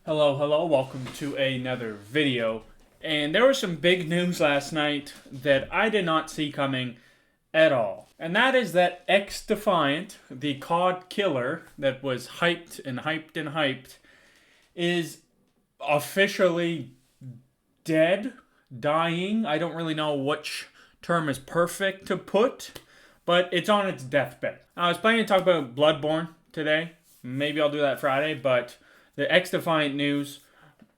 Hello, welcome to another video. And there was some big news last night that I did not see coming at all. And that is that XDefiant, the COD killer that was hyped, is officially dead, dying. I don't really know which term is perfect to put, but it's on its deathbed. I was planning to talk about Bloodborne today. Maybe I'll do that Friday, but the XDefiant news,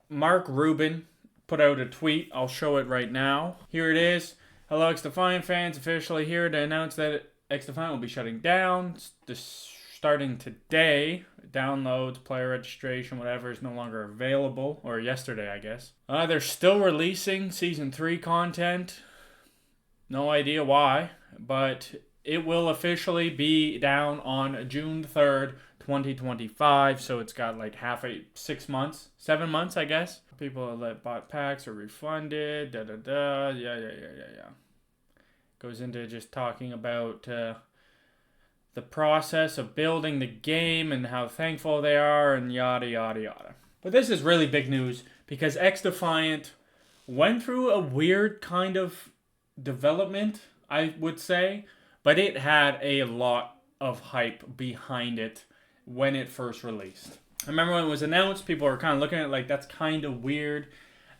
Mark Rubin put out a tweet. I'll show it right now. Here it is. Hello, XDefiant fans. Officially here to announce that XDefiant will be shutting down. Starting today. Downloads, player registration, whatever is no longer available. Or yesterday, I guess. They're still releasing Season 3 content. No idea why. But it will officially be down on June 3rd, 2025, so it's got like 6 months, 7 months, I guess. People that bought packs are refunded, yeah. Goes into just talking about the process of building the game and how thankful they are and yada yada yada. But this is really big news because XDefiant went through a weird kind of development, I would say, but it had a lot of hype behind it when it first released. I remember when it was announced, people were kind of looking at it like, that's kind of weird.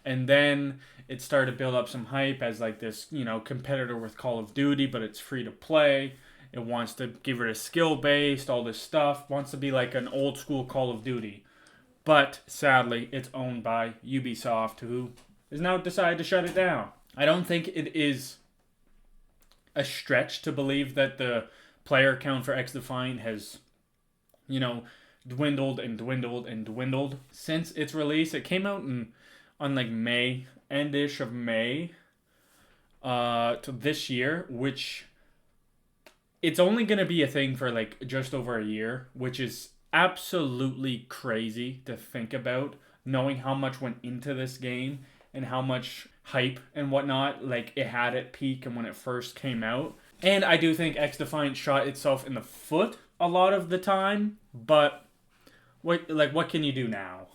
And then it started to build up some hype as like this, competitor with Call of Duty, but it's free to play. It wants to give it a skill-based, all this stuff. Wants to be like an old school Call of Duty. But sadly, it's owned by Ubisoft, who has now decided to shut it down. I don't think it is a stretch to believe that the player count for XDefiant has dwindled since its release. It came out on like May, end-ish of May to this year, which it's only going to be a thing for like just over a year, which is absolutely crazy to think about, knowing how much went into this game and how much hype and whatnot like it had at peak and when it first came out. And I do think XDefiant shot itself in the foot a lot of the time, but what can you do now?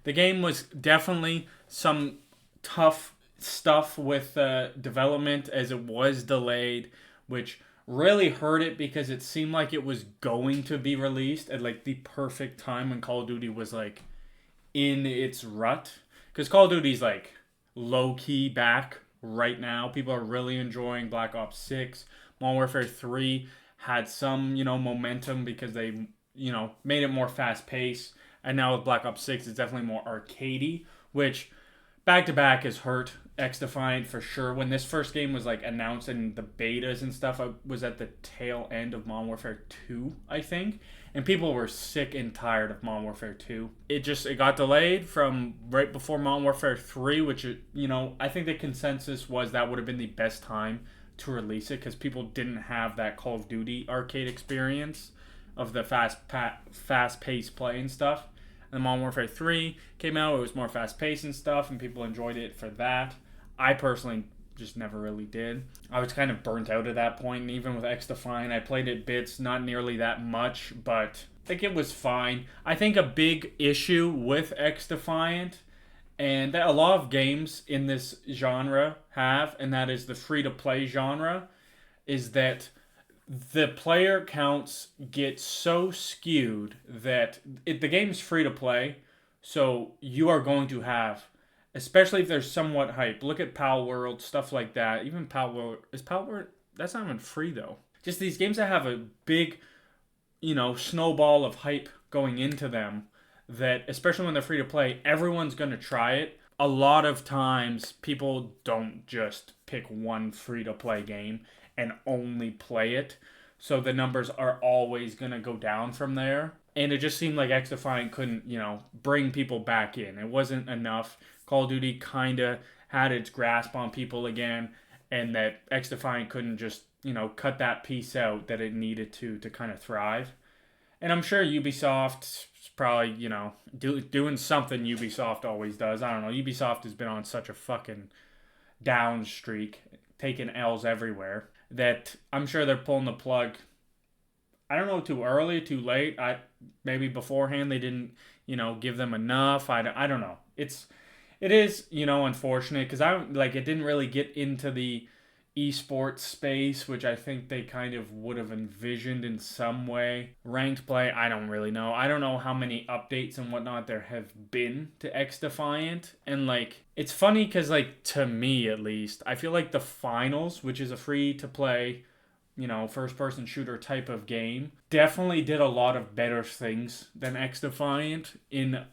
The game was definitely some tough stuff with development as it was delayed, which really hurt it because it seemed like it was going to be released at like the perfect time when Call of Duty was like in its rut. Because Call of Duty's like low-key back right now. People are really enjoying Black Ops 6. Modern Warfare 3 had some, momentum because they, made it more fast-paced. And now with Black Ops 6, it's definitely more arcadey, which back-to-back has hurt XDefiant for sure. When this first game was like announced and the betas and stuff, I was at the tail end of Modern Warfare 2, I think. And people were sick and tired of Modern Warfare 2. It got delayed from right before Modern Warfare 3, which, I think the consensus was that would have been the best time to release it because people didn't have that Call of Duty arcade experience of the fast-paced play and stuff. And Modern Warfare 3 came out, it was more fast-paced and stuff, and people enjoyed it for that. I personally just never really did. I was kind of burnt out at that point, and even with XDefiant, I played it bits, not nearly that much, but I think it was fine. I think a big issue with XDefiant, and that a lot of games in this genre have, and that is the free-to-play genre, is that the player counts get so skewed that the game's free-to-play, so you are going to have, especially if there's somewhat hype. Look at Pal World, stuff like that. Even Pal World, that's not even free though. Just these games that have a big, snowball of hype going into them, that especially when they're free to play, everyone's going to try it. A lot of times people don't just pick one free to play game and only play it. So the numbers are always going to go down from there. And it just seemed like XDefiant couldn't, bring people back in. It wasn't enough. Call of Duty kind of had its grasp on people again, and that XDefiant couldn't just, cut that piece out that it needed to kind of thrive. And I'm sure Ubisoft's probably, doing something Ubisoft always does. I don't know. Ubisoft has been on such a fucking down streak, taking L's everywhere, that I'm sure they're pulling the plug. I don't know, too early, too late. Maybe beforehand they didn't give them enough. I don't know. It is, unfortunate because it didn't really get into the esports space, which I think they kind of would have envisioned in some way. Ranked play, I don't really know. I don't know how many updates and whatnot there have been to XDefiant. And it's funny because to me at least, I feel like the finals, which is a free to play, first person shooter type of game, definitely did a lot of better things than XDefiant in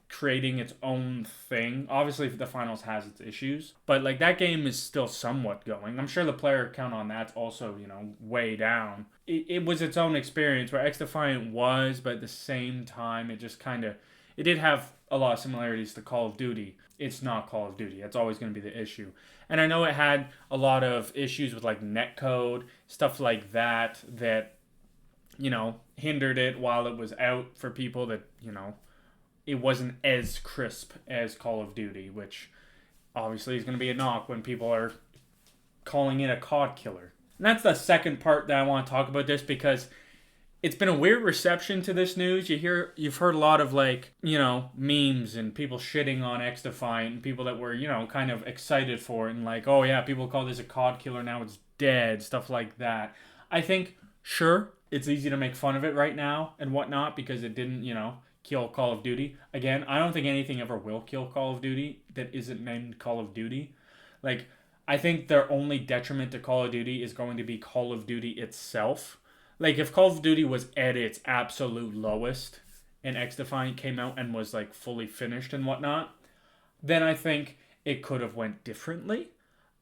creating its own thing. Obviously, the finals has its issues, but that game is still somewhat going. I'm sure the player count on that's also way down. It was its own experience where XDefiant was, but at the same time, it just kind of it did have a lot of similarities to Call of Duty. It's not Call of Duty. That's always going to be the issue. And I know it had a lot of issues with netcode, stuff like that hindered it while it was out for people that it wasn't as crisp as Call of Duty, which obviously is going to be a knock when people are calling it a COD killer. And that's the second part that I want to talk about this, because it's been a weird reception to this news. You've heard a lot of memes and people shitting on XDefiant and people that were, kind of excited for it and oh yeah, people call this a COD killer, now it's dead, stuff like that. I think, sure, it's easy to make fun of it right now and whatnot because it didn't, kill Call of Duty. Again, I don't think anything ever will kill Call of Duty that isn't named Call of Duty. I think their only detriment to Call of Duty is going to be Call of Duty itself. If Call of Duty was at its absolute lowest and XDefiant came out and was fully finished and whatnot, then I think it could have went differently.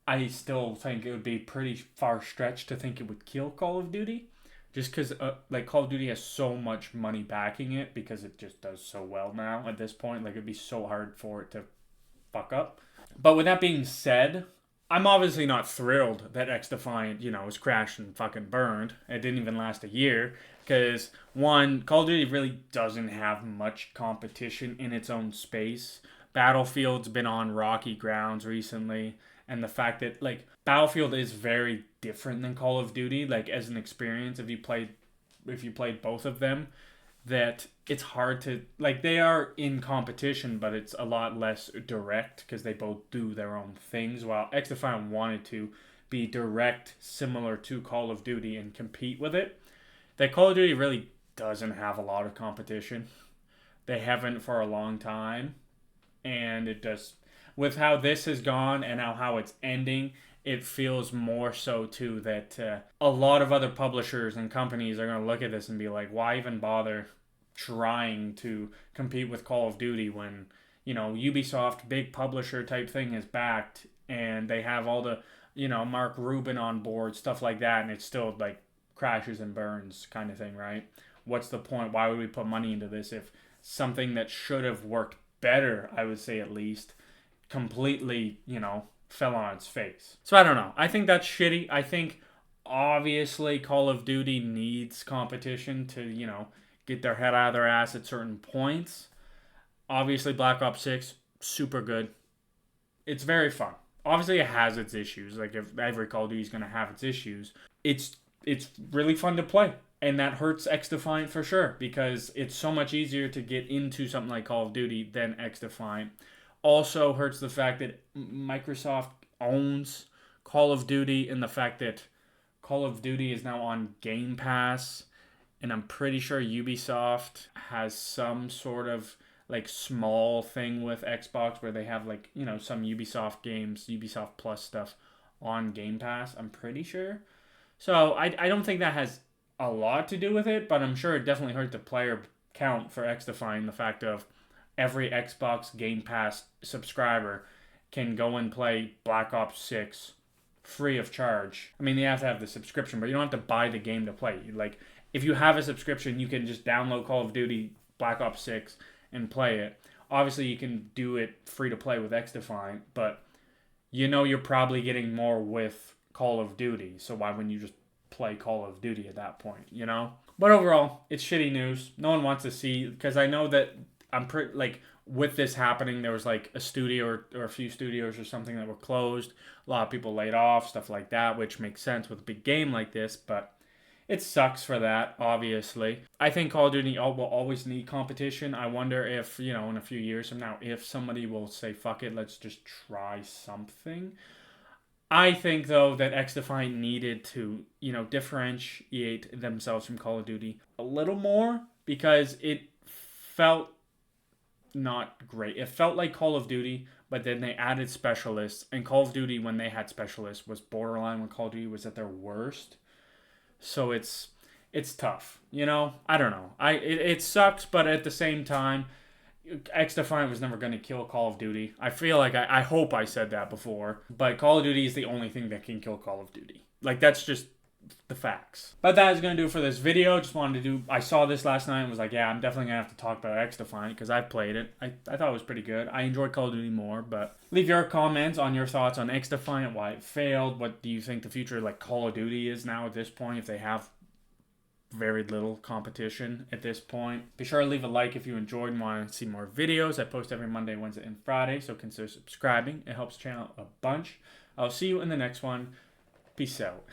I still think it would be pretty far stretched to think it would kill Call of Duty. Just because, Call of Duty has so much money backing it because it just does so well now at this point. It'd be so hard for it to fuck up. But with that being said, I'm obviously not thrilled that XDefiant, was crashed and fucking burned. It didn't even last a year. Because, one, Call of Duty really doesn't have much competition in its own space. Battlefield's been on rocky grounds recently. And the fact that, Battlefield is very different than Call of Duty, as an experience, if you played both of them, that it's hard to, they are in competition, but it's a lot less direct because they both do their own things, while XDefiant wanted to be direct, similar to Call of Duty, and compete with it. That Call of Duty really doesn't have a lot of competition. They haven't for a long time, and it does... With how this has gone and how it's ending, it feels more so too that a lot of other publishers and companies are going to look at this and be like, why even bother trying to compete with Call of Duty when, Ubisoft, big publisher type thing, is backed and they have all the, Mark Rubin on board, stuff like that, and it's still crashes and burns kind of thing, right? What's the point? Why would we put money into this if something that should have worked better, I would say at least, completely, fell on its face? So I don't know. I think that's shitty. I think obviously Call of Duty needs competition to, get their head out of their ass at certain points. Obviously Black Ops 6, super good. It's very fun. Obviously it has its issues. If every Call of Duty is going to have its issues, it's really fun to play. And that hurts XDefiant for sure because it's so much easier to get into something like Call of Duty than XDefiant. Also hurts the fact that Microsoft owns Call of Duty and the fact that Call of Duty is now on Game Pass. And I'm pretty sure Ubisoft has some sort of small thing with Xbox where they have some Ubisoft games, Ubisoft Plus stuff on Game Pass. I'm pretty sure. So I don't think that has a lot to do with it, but I'm sure it definitely hurt the player count for XDefiant. The fact of every Xbox Game Pass subscriber can go and play Black Ops 6 free of charge. I mean, you have to have the subscription, but you don't have to buy the game to play. If you have a subscription, you can just download Call of Duty Black Ops 6 and play it. Obviously, you can do it free to play with XDefiant, but you're probably getting more with Call of Duty, so why wouldn't you just play Call of Duty at that point, But overall, it's shitty news. No one wants to see, because I know that I'm pretty with this happening, there was a studio or a few studios or something that were closed. A lot of people laid off, stuff like that, which makes sense with a big game like this. But it sucks for that, obviously. I think Call of Duty will always need competition. I wonder if, in a few years from now, if somebody will say, fuck it, let's just try something. I think, though, that XDefiant needed to, differentiate themselves from Call of Duty a little more because it felt not great. It felt like Call of Duty, but then they added specialists, and Call of Duty, when they had specialists, was borderline when Call of Duty was at their worst. So it's tough, I don't know. It sucks, but at the same time, XDefiant was never going to kill Call of Duty. I feel like I hope I said that before, but Call of Duty is the only thing that can kill Call of Duty. Like, that's just the facts. But that is going to do it for this video. Just wanted to I saw this last night and was like, yeah, I'm definitely going to have to talk about XDefiant because I've played it. I thought it was pretty good. I enjoyed Call of Duty more, but leave your comments on your thoughts on XDefiant, why it failed. What do you think the future like Call of Duty is now at this point if they have very little competition at this point? Be sure to leave a like if you enjoyed and want to see more videos. I post every Monday, Wednesday, and Friday, so consider subscribing. It helps the channel a bunch. I'll see you in the next one. Peace out.